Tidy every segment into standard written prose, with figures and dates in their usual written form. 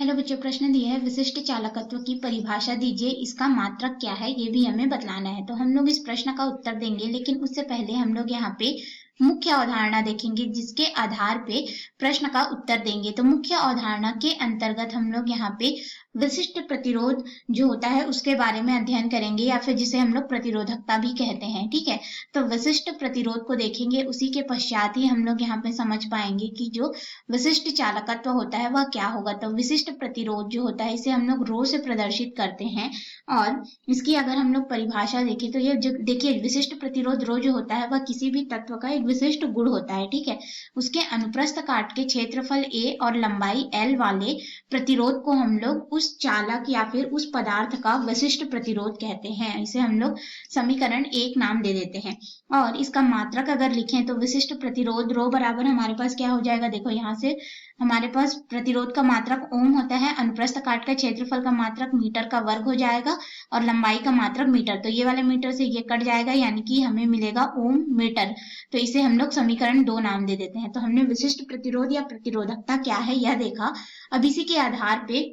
Hello बच्चों, प्रश्न दिया है विशिष्ट चालकत्व की परिभाषा दीजिए, इसका मात्रक क्या है ये भी हमें बतलाना है। तो हम लोग इस प्रश्न का उत्तर देंगे, लेकिन उससे पहले हम लोग यहाँ पे मुख्य अवधारणा देखेंगे जिसके आधार पे प्रश्न का उत्तर देंगे। तो मुख्य अवधारणा के अंतर्गत हम लोग यहाँ पे विशिष्ट प्रतिरोध जो होता है उसके बारे में अध्ययन करेंगे, या फिर जिसे हम लोग प्रतिरोधकता भी कहते हैं। ठीक है, तो विशिष्ट प्रतिरोध को देखेंगे, उसी के पश्चात ही हम लोग यहाँ पे समझ पाएंगे कि जो विशिष्ट चालकत्व होता है वह क्या होगा। तो विशिष्ट प्रतिरोध जो होता है इसे हम लोग रो से प्रदर्शित करते हैं, और इसकी अगर हम लोग परिभाषा देखें तो ये जो देखिए विशिष्ट प्रतिरोध रो जो होता है वह किसी भी तत्व का एक विशिष्ट गुण होता है। ठीक है, उसके अनुप्रस्थ काट के क्षेत्रफल a और लंबाई l वाले प्रतिरोध को हम लोग उस चालक या फिर उस पदार्थ का विशिष्ट प्रतिरोध कहते हैं। इसे हम लोग समीकरण 1 नाम दे देते हैं। और इसका मात्रक अगर लिखें तो विशिष्ट प्रतिरोध रो बराबर हमारे पास क्या हो जाएगा, देखो यहाँ से हमारे पास प्रतिरोध का मात्रक ओम होता है, अनुप्रस्थ काट का क्षेत्रफल का मात्रक मीटर का वर्ग हो जाएगा और लंबाई का मात्रक मीटर। तो ये वाले मीटर से ये कट जाएगा, यानी कि हमें मिलेगा ओम मीटर। तो इसे हम लोग समीकरण 2 नाम दे देते हैं। तो हमने विशिष्ट प्रतिरोध या प्रतिरोधकता क्या है यह देखा। अब इसी के आधार पे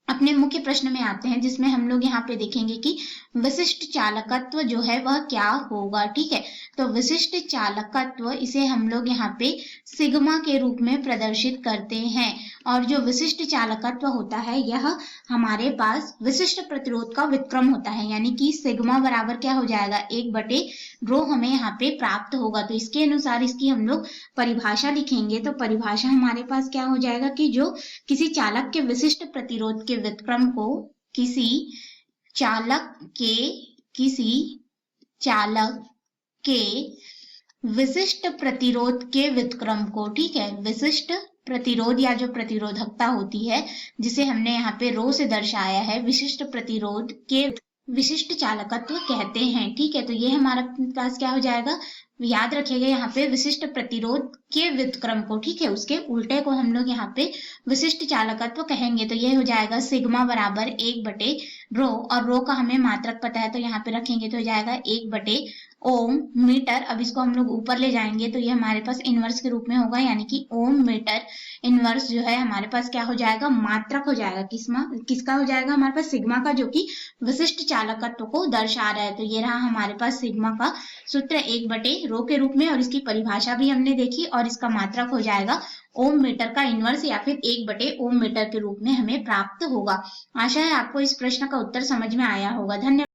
अपने मुख्य प्रश्न में आते हैं, जिसमें हम लोग यहाँ पे देखेंगे कि विशिष्ट चालकत्व जो है वह क्या होगा। ठीक है, तो विशिष्ट चालकत्व इसे हम लोग यहाँ पे सिग्मा के रूप में प्रदर्शित करते हैं। और जो विशिष्ट चालकत्व होता है यह हमारे पास विशिष्ट प्रतिरोध का व्युत्क्रम होता है, यानी कि सिग्मा बराबर क्या हो जाएगा, 1/रो हमें यहाँ पे प्राप्त होगा। तो इसके अनुसार इसकी हम लोग परिभाषा लिखेंगे। तो परिभाषा हमारे पास क्या हो जाएगा कि जो किसी चालक के विशिष्ट प्रतिरोध के व्युत्क्रम को किसी चालक के विशिष्ट प्रतिरोध के व्युत्क्रम को, ठीक है, विशिष्ट प्रतिरोध या जो प्रतिरोधकता होती है जिसे हमने यहाँ पे रो से दर्शाया है, विशिष्ट प्रतिरोध के विशिष्ट चालकत्व कहते हैं। ठीक है, तो ये हमारे पास क्या हो जाएगा, याद रखिएगा यहाँ पे विशिष्ट प्रतिरोध के व्युत्क्रम को, ठीक है, उसके उल्टे को हम लोग यहाँ पे विशिष्ट चालकत्व कहेंगे। तो ये हो जाएगा सिग्मा बराबर 1/रो, और रो का हमें मात्रक पता है तो यहाँ पे रखेंगे तो हो जाएगा 1/ओम मीटर। अब इसको हम लोग ऊपर ले जाएंगे तो ये हमारे पास इनवर्स के रूप में होगा, यानी कि ओम मीटर इनवर्स जो है हमारे पास क्या हो जाएगा, मात्रक हो जाएगा। किसका हो जाएगा, हमारे पास सिग्मा का, जो कि विशिष्ट चालकत्व को दर्शा रहा है। तो ये रहा हमारे पास सिग्मा का सूत्र 1/रो के रूप में, और इसकी परिभाषा भी हमने देखी, और इसका मात्रक हो जाएगा ओम मीटर का इनवर्स या फिर 1/ओम मीटर के रूप में हमें प्राप्त होगा। आशा है आपको इस प्रश्न का उत्तर समझ में आया होगा। धन्यवाद।